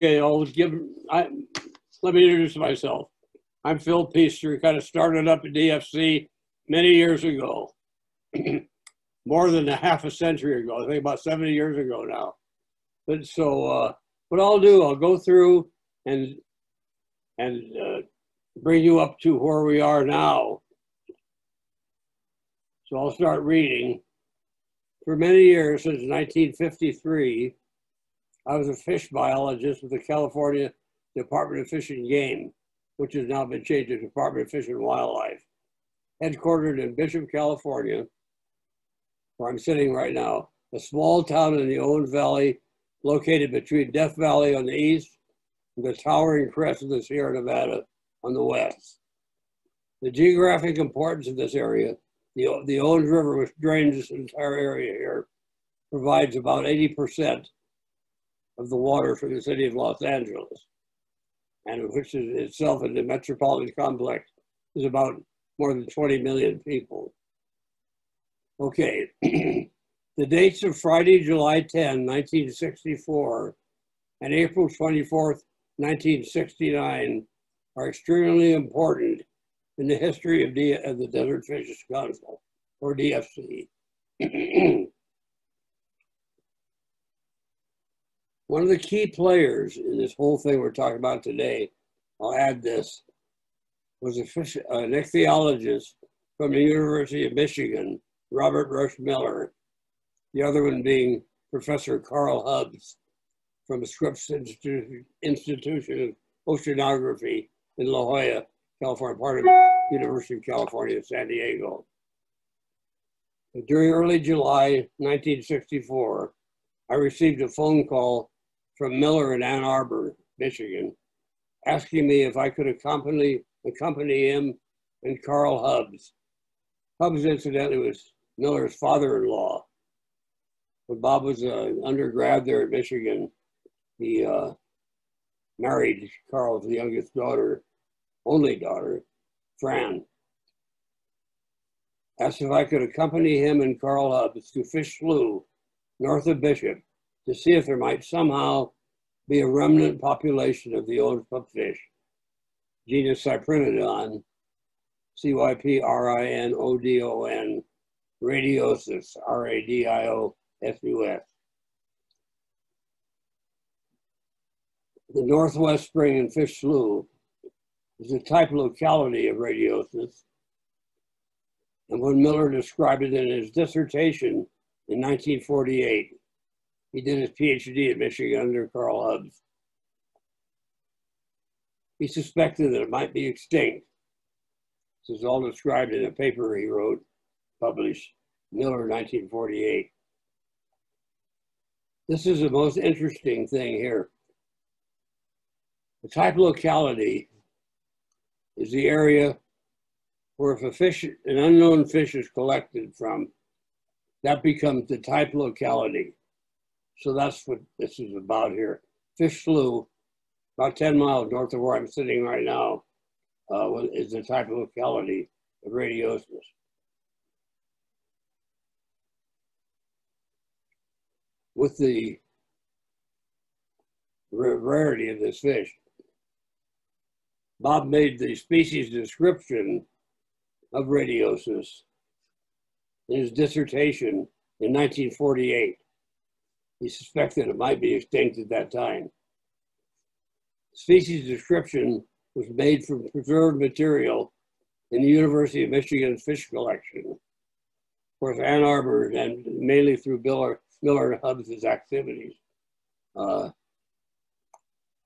Okay, let me introduce myself. I'm Phil Peaster, kind of started up at DFC many years ago, more than a half a century ago, I think about 70 years ago now. But so what I'll do, I'll go through and bring you up to where we are now. So I'll start reading. For many years, since 1953, I was a fish biologist with the California Department of Fish and Game, which has now been changed to Department of Fish and Wildlife. Headquartered in Bishop, California, where I'm sitting right now, a small town in the Owens Valley, located between Death Valley on the east and the towering crest of the Sierra Nevada on the west. The geographic importance of this area, the Owens River, which drains this entire area here, provides about 80% of the water for the city of Los Angeles, and which is itself in the metropolitan complex is about more than 20 million people. Okay, the dates of Friday, July 10, 1964, and April 24th, 1969 are extremely important in the history of the Desert Fishes Council, or DFC. One of the key players in this whole thing we're talking about today, I'll add this, was an ichthyologist from the University of Michigan, Robert Rush Miller, the other one being Professor Carl Hubbs from the Scripps Institution of Oceanography in La Jolla, California, part of the University of California, San Diego. During early July 1964, I received a phone call from Miller in Ann Arbor, Michigan, asking me if I could accompany him and Carl Hubbs. Hubbs, incidentally, was Miller's father-in-law. When Bob was an undergrad there at Michigan, he married Carl's youngest daughter, only daughter, Fran. Asked if I could accompany him and Carl Hubbs to Fish Slough, north of Bishop, to see if there might somehow be a remnant population of the old pupfish, genus Cyprinodon, Cyprinodon, radiosus, Radiosus. The Northwest Spring in Fish Slough is a type locality of radiosus, and when Miller described it in his dissertation in 1948, he did his PhD at Michigan under Carl Hubbs. He suspected that it might be extinct. This is all described in a paper he wrote, published, Miller, 1948. This is the most interesting thing here. The type locality is the area where if an unknown fish is collected from, that becomes the type locality. So that's what this is about here. Fish Slough, about 10 miles north of where I'm sitting right now, is the type of locality of radiosus. With the rarity of this fish, Bob made the species description of radiosus in his dissertation in 1948. He suspected it might be extinct at that time. Species description was made from preserved material in the University of Michigan's fish collection. Of course, Ann Arbor, and mainly through Miller and Hubbs' activities.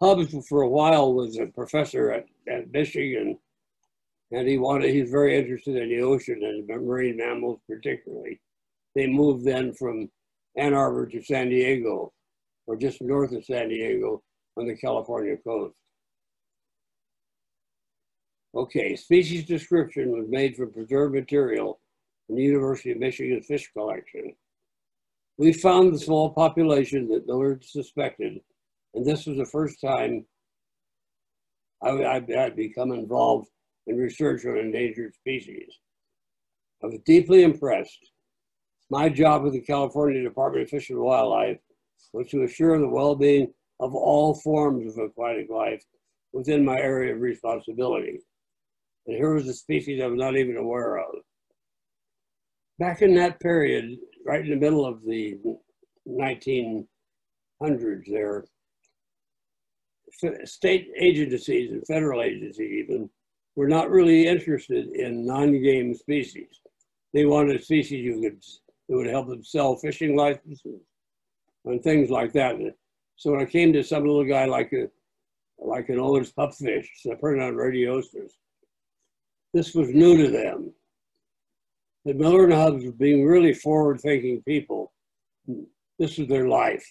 Hubbs, for a while, was a professor at Michigan, and he was very interested in the ocean and marine mammals particularly. They moved then from Ann Arbor to San Diego, or just north of San Diego on the California coast. Okay, species description was made from preserved material in the University of Michigan fish collection. We found the small population that Miller suspected, and this was the first time I had become involved in research on endangered species. I was deeply impressed. My job with the California Department of Fish and Wildlife was to assure the well-being of all forms of aquatic life within my area of responsibility. And here was a species I was not even aware of. Back in that period, right in the middle of the 1900s there, state agencies and federal agencies even were not really interested in non-game species. They wanted a species that would help them sell fishing licenses and things like that. So when I came to some little guy like an Owen's pupfish, Cyprianodon radiostris, this was new to them. The Miller and Hubbs, being really forward-thinking people, this was their life.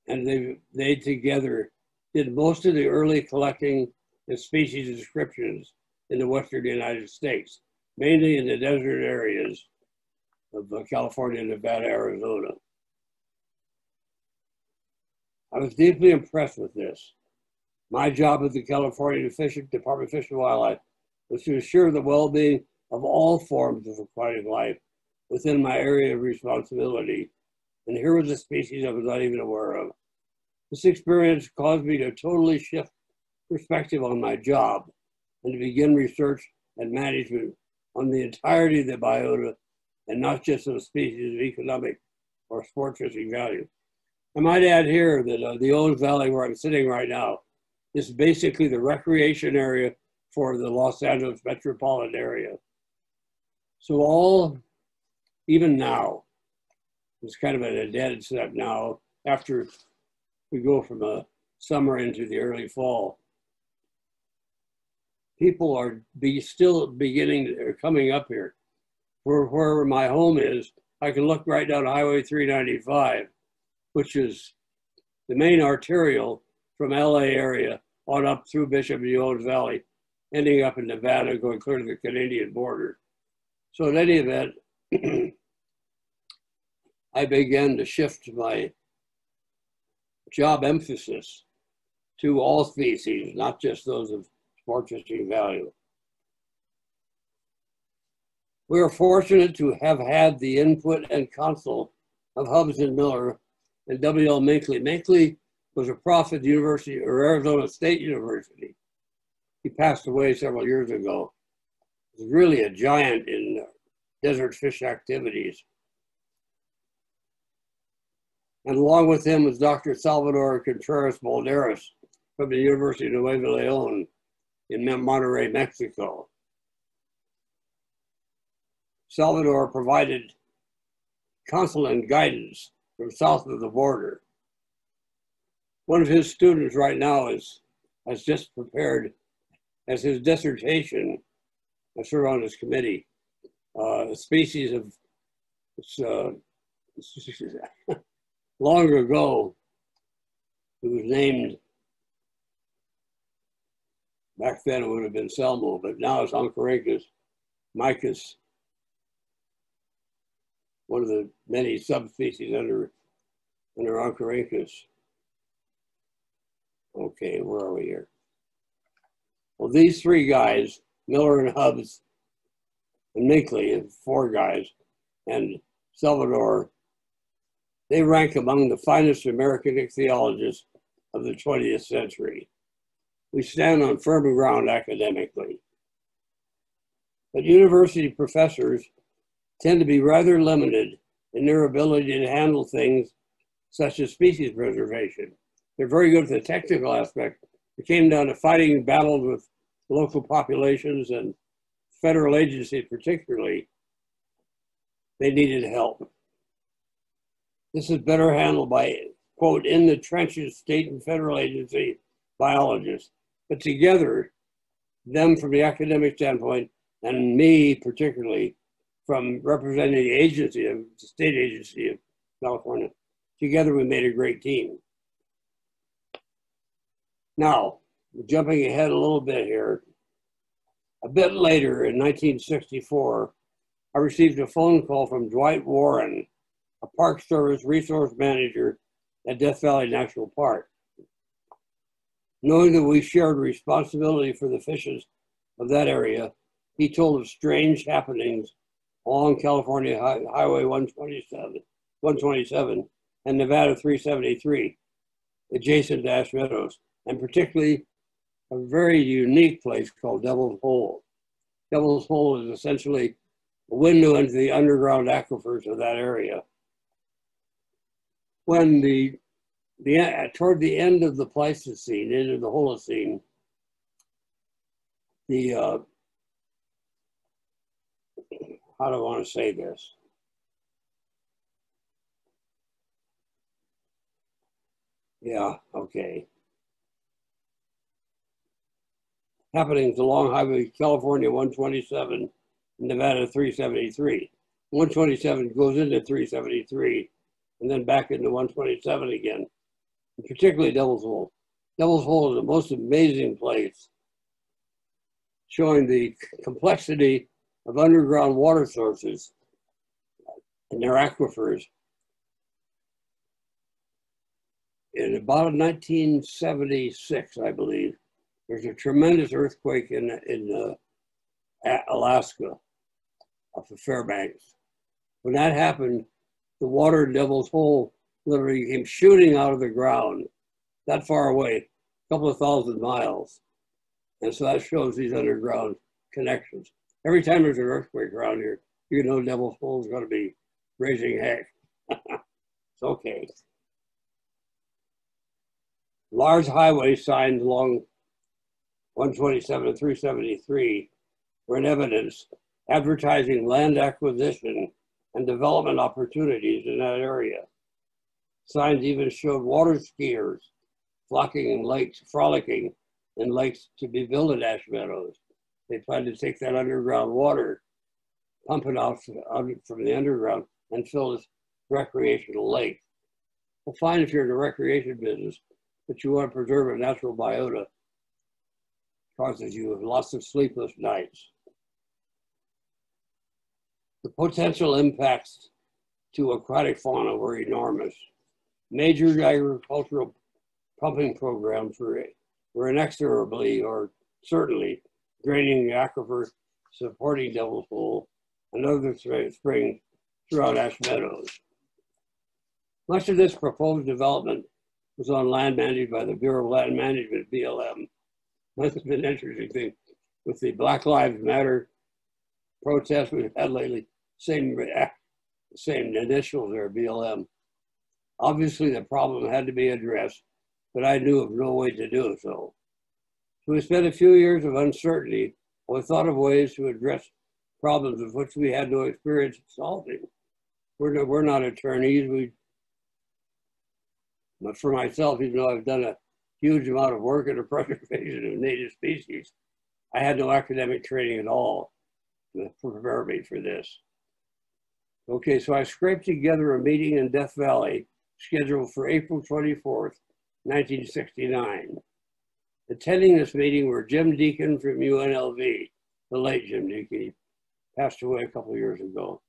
And they together did most of the early collecting and species descriptions in the Western United States, mainly in the desert areas of California, Nevada, Arizona. I was deeply impressed with this. My job at the California Department of Fish and Wildlife was to ensure the well-being of all forms of aquatic life within my area of responsibility. And here was a species I was not even aware of. This experience caused me to totally shift perspective on my job and to begin research and management on the entirety of the biota and not just those species of economic or sport fishing value. I might add here that the Owens Valley where I'm sitting right now is basically the recreation area for the Los Angeles metropolitan area. So even now, it's kind of at a dead set now after we go from a summer into the early fall. People are still beginning or coming up here. Where my home is, I can look right down Highway 395, which is the main arterial from LA area on up through Bishop and Owens Valley, ending up in Nevada, going clear to the Canadian border. So in any event, I began to shift my job emphasis to all species, not just those of sport fishing value. We are fortunate to have had the input and counsel of Hubbs and Miller and W.L. Minkley. Minkley was a prof at the University or Arizona State University. He passed away several years ago. He was really a giant in desert fish activities. And along with him was Dr. Salvador Contreras Balderas from the University of Nuevo León in Monterrey, Mexico. Salvador provided counsel and guidance from south of the border. One of his students right now has just prepared as his dissertation, I serve on his committee, a species of, long ago, it was named, back then it would have been Selmo, but now it's Oncorhynchus micus, one of the many subspecies under Oncorhynchus. Okay, where are we here? Well, these three guys, Miller and Hubbs and Minkley, and four guys, and Salvador, they rank among the finest American ichthyologists of the 20th century. We stand on firm ground academically. But university professors tend to be rather limited in their ability to handle things such as species preservation. They're very good at the technical aspect. It came down to fighting battles with local populations and federal agencies particularly. They needed help. This is better handled by, quote, in the trenches state and federal agency biologists. But together, them from the academic standpoint, and me particularly, from representing the agency of the state agency of California, together we made a great team. Now, jumping ahead a little bit here, a bit later in 1964, I received a phone call from Dwight Warren, a Park Service resource manager at Death Valley National Park. Knowing that we shared responsibility for the fishes of that area, he told of strange happenings along California Highway 127 and Nevada 373. adjacent to Ash Meadows, and particularly a very unique place called Devil's Hole. Devil's Hole is essentially a window into the underground aquifers of that area. When toward the end of the Pleistocene, into the Holocene, how do I want to say this? Yeah, okay. Happenings along Highway California 127, Nevada 373. 127 goes into 373 and then back into 127 again, and particularly Devil's Hole. Devil's Hole is the most amazing place, showing the complexity of underground water sources and their aquifers. In about 1976, I believe, there's a tremendous earthquake in Alaska, off of Fairbanks. When that happened, the water in Devil's Hole literally came shooting out of the ground that far away, a couple of thousand miles. And so that shows these underground connections. Every time there's an earthquake around here, you know Devil's Hole is going to be raising heck. It's okay. Large highway signs along 127 and 373 were in evidence, advertising land acquisition and development opportunities in that area. Signs even showed water skiers frolicking in lakes to be built at Ash Meadows. They planned to take that underground water, pump it out from the underground, and fill this recreational lake. Well, fine if you're in the recreation business, but you want to preserve a natural biota, causes you lots of sleepless nights. The potential impacts to aquatic fauna were enormous. Major agricultural pumping programs were inexorably or certainly draining the aquifers, supporting Devil's Hole and other springs throughout Ash Meadows. Much of this proposed development was on land managed by the Bureau of Land Management, BLM. That's been an interesting thing with the Black Lives Matter protests we've had lately, same initials there, BLM. Obviously the problem had to be addressed, but I knew of no way to do so. So we spent a few years of uncertainty while we thought of ways to address problems of which we had no experience solving. We're not attorneys. But for myself, even though I've done a huge amount of work in the preservation of native species, I had no academic training at all to prepare me for this. Okay, so I scraped together a meeting in Death Valley scheduled for April 24th, 1969. Attending this meeting were Jim Deacon from UNLV, the late Jim Deacon. He passed away a couple of years ago.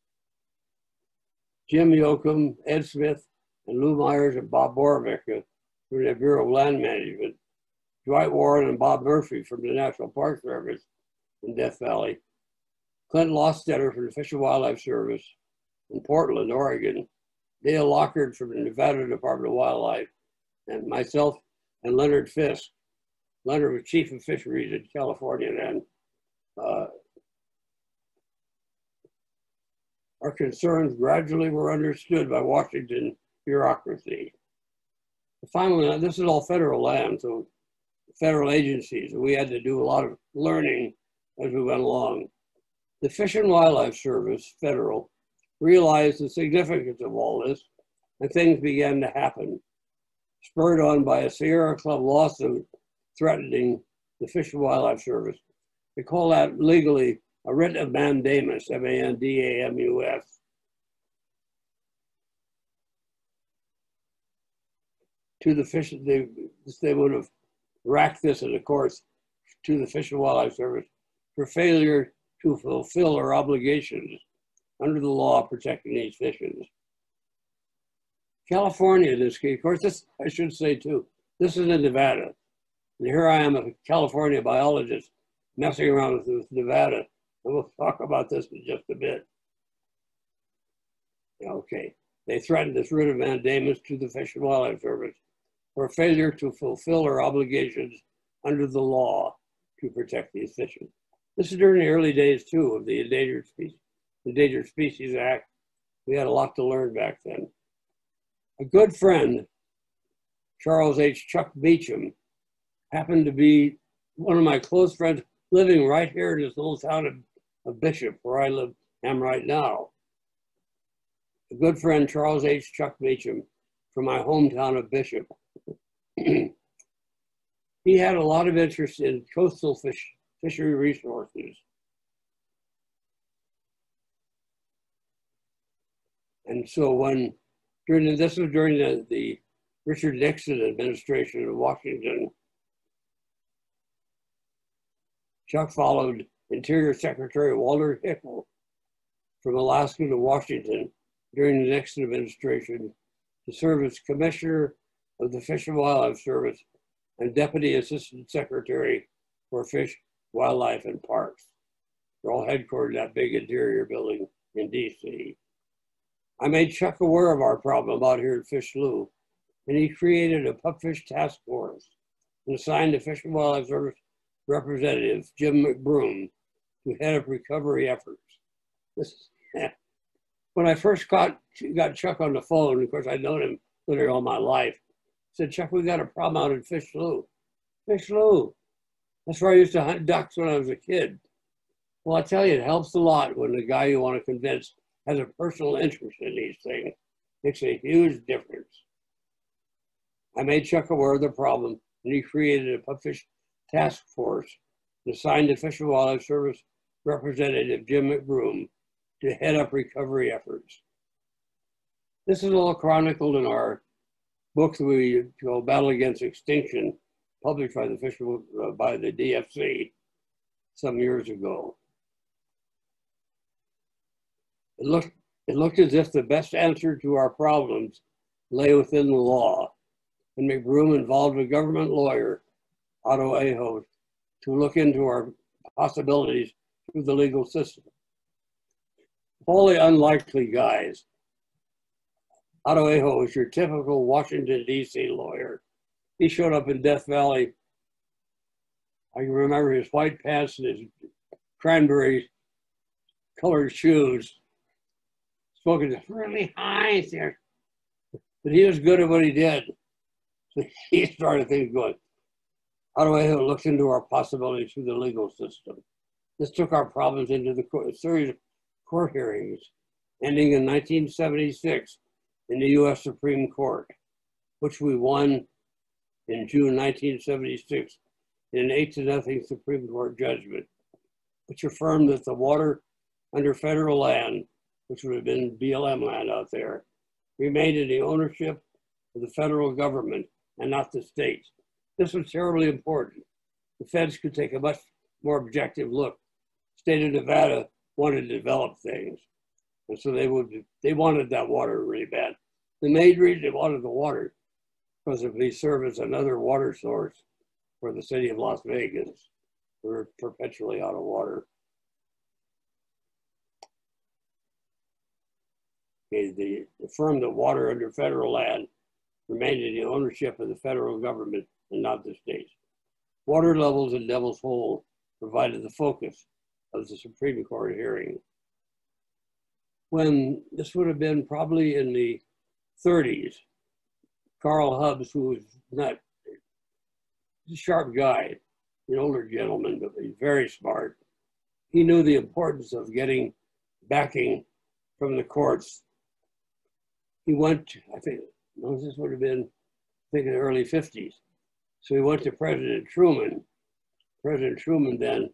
Jim Yoakum, Ed Smith, and Lou Myers and Bob Borovica from the Bureau of Land Management, Dwight Warren and Bob Murphy from the National Park Service in Death Valley, Clint Lostetter from the Fish and Wildlife Service in Portland, Oregon, Dale Lockard from the Nevada Department of Wildlife, and myself and Leonard Fisk. Leonard was Chief of Fisheries in California then. Our concerns gradually were understood by Washington bureaucracy. Finally, this is all federal land, so federal agencies, we had to do a lot of learning as we went along. The Fish and Wildlife Service, federal, realized the significance of all this, and things began to happen, spurred on by a Sierra Club lawsuit threatening the Fish and Wildlife Service. They call that legally a writ of mandamus, M-A-N-D-A-M-U-S. To the fish, they would have racked this in the courts to the Fish and Wildlife Service for failure to fulfill our obligations under the law protecting these fishes. California, in this case, of course, this, I should say too, this is in Nevada. And here I am, a California biologist, messing around with Nevada. And we'll talk about this in just a bit. Okay, they threatened this writ of mandamus to the Fish and Wildlife Service or failure to fulfill our obligations under the law to protect these fishes. This is during the early days too of the Endangered Species Act. We had a lot to learn back then. A good friend, Charles H. Chuck Beecham, happened to be one of my close friends living right here in this little town of Bishop, where I am right now. A good friend, Charles H. Chuck Beecham, from my hometown of Bishop. He had a lot of interest in coastal fishery resources. And so this was during the Richard Nixon administration in Washington, Chuck followed Interior Secretary Walter Hickel from Alaska to Washington during the Nixon administration to serve as Commissioner of the Fish and Wildlife Service and Deputy Assistant Secretary for Fish, Wildlife, and Parks. They're all headquartered in that big interior building in DC. I made Chuck aware of our problem out here at Fish Slough, and he created a pupfish task force and assigned the Fish and Wildlife Service representative, Jim McBroom, to head up recovery efforts. When I first got Chuck on the phone, of course I'd known him literally all my life, I said, Chuck, we got a problem out at Fish Slough. Fish Slough. That's where I used to hunt ducks when I was a kid. Well, I tell you, it helps a lot when the guy you want to convince has a personal interest in these things. Makes a huge difference. I made Chuck aware of the problem, and he created a pupfish task force and assigned the Fish and Wildlife Service representative, Jim McBroom, to head up recovery efforts. This is all chronicled in our book that we call Battle Against Extinction, published by the DFC some years ago. It looked as if the best answer to our problems lay within the law, and McBroom involved a government lawyer, Otto Aho, to look into our possibilities through the legal system. Wholly unlikely guys. Otto Aho was your typical Washington, D.C. lawyer. He showed up in Death Valley. I can remember his white pants and his cranberry colored shoes. Spoken really high there. But he was good at what he did. So he started things going. Otto Aho looked into our possibilities through the legal system. This took our problems into a series of court hearings, ending in 1976 in the U.S. Supreme Court, which we won in June 1976 in an 8-0 Supreme Court judgment, which affirmed that the water under federal land, which would have been BLM land out there, remained in the ownership of the federal government and not the states. This was terribly important. The feds could take a much more objective look. State of Nevada wanted to develop things. And so they wanted that water really bad. The main reason they wanted the water was if they serve as another water source for the city of Las Vegas. We're perpetually out of water. Okay, they affirmed that water under federal land remained in the ownership of the federal government and not the states. Water levels in Devil's Hole provided the focus of the Supreme Court hearing. When this would have been probably in the 30s, Carl Hubbs, who was not a sharp guy, an older gentleman, but he's very smart. He knew the importance of getting backing from the courts. He went, I think, this would have been, I think, in the early 50s. So he went to President Truman. President Truman then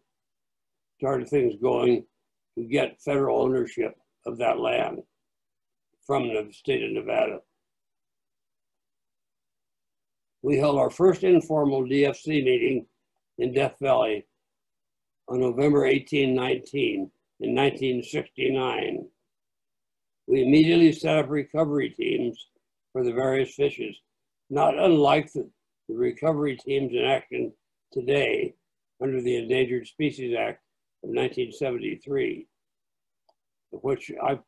started things going to get federal ownership of that land from the state of Nevada. We held our first informal DFC meeting in Death Valley on November 1819 in 1969. We immediately set up recovery teams for the various fishes, not unlike the recovery teams in action today under the Endangered Species Act of 1973, which I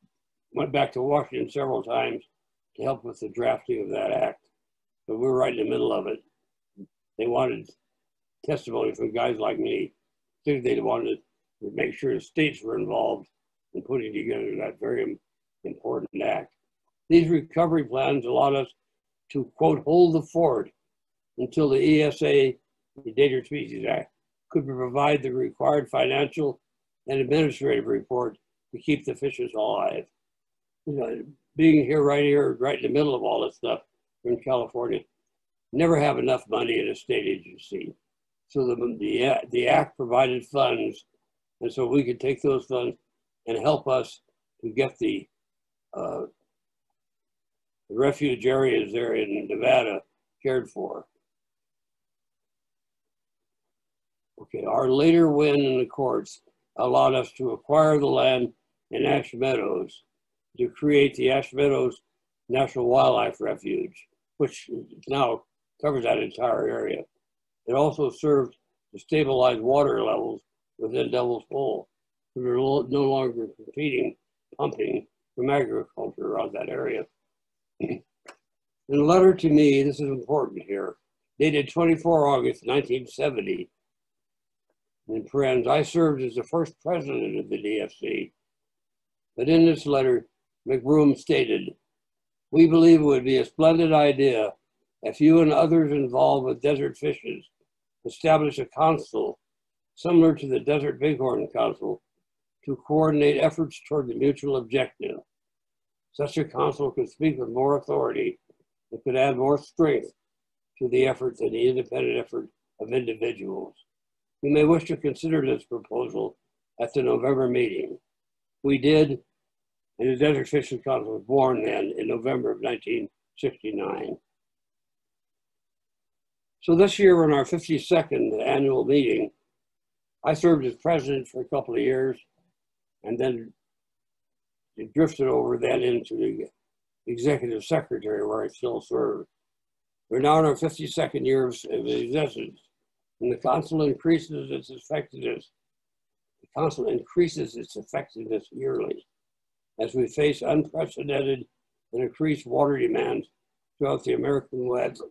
went back to Washington several times to help with the drafting of that act. But we were right in the middle of it. They wanted testimony from guys like me. They wanted to make sure the states were involved in putting together that very important act. These recovery plans allowed us to, quote, hold the fort until the ESA, the Endangered Species Act, could provide the required financial and administrative report to keep the fishes alive. You know, being here, right in the middle of all this stuff in California, never have enough money in a state agency. So the act provided funds, and so we could take those funds and help us to get the refuge areas there in Nevada cared for. Okay, our later win in the courts allowed us to acquire the land in Ash Meadows to create the Ash Meadows National Wildlife Refuge, which now covers that entire area. It also served to stabilize water levels within Devil's Hole. We were no longer competing, pumping from agriculture around that area. In a letter to me, this is important here, dated 24 August 1970, in parens, I served as the first president of the DFC. But in this letter, McBroom stated, "We believe it would be a splendid idea if you and others involved with desert fishes establish a council similar to the Desert Bighorn Council to coordinate efforts toward the mutual objective. Such a council could speak with more authority and could add more strength to the effort than the independent effort of individuals. You may wish to consider this proposal at the November meeting." We did, and the Desert Fishing Council was born then in November of 1969. So this year, in our 52nd annual meeting, I served as president for a couple of years, and then it drifted over then into the executive secretary, where I still serve. We're now in our 52nd year of existence, and the council increases its effectiveness. The council increases its effectiveness yearly as we face unprecedented and increased water demands throughout the American West,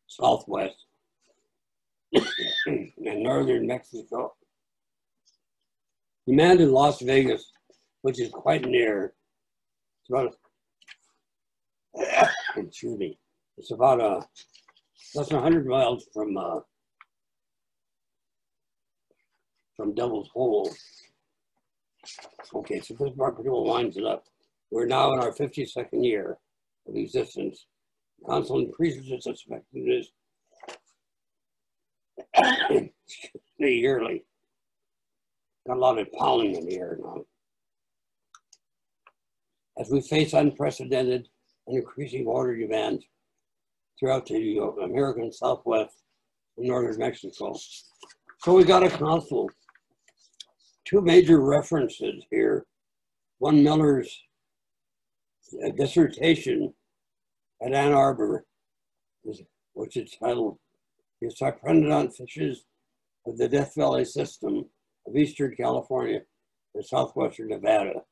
Southwest, and northern Mexico. Demand in Las Vegas, which is quite near, it's about, excuse me, it's about less than 100 miles from Devil's Hole. Okay, so this particular lines it up. We're now in our 52nd year of existence. The council increases its effectiveness yearly. Got a lot of pollen in the air now. As we face unprecedented and increasing water demands throughout the American Southwest and northern Mexico. So we got a council. Two major references here. One, Miller's dissertation at Ann Arbor, which is titled, "The Cyprinodont Fishes of the Death Valley System of Eastern California and Southwestern Nevada."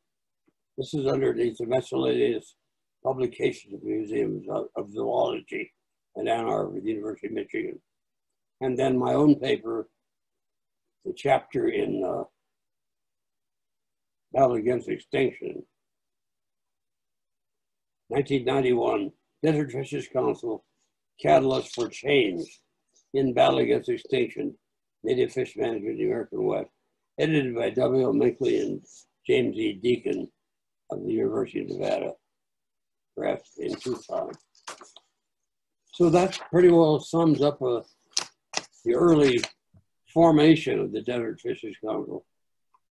This is underneath the miscellaneous publications museums of zoology at Ann Arbor, the University of Michigan. And then my own paper, the chapter in Battle Against Extinction, 1991, Desert Fishes Council, Catalyst for Change in Battle Against Extinction, Native Fish Management in the American West, edited by W. Minkley and James E. Deacon of the University of Nevada, perhaps in Tucson. So that pretty well sums up the early formation of the Desert Fishes Council.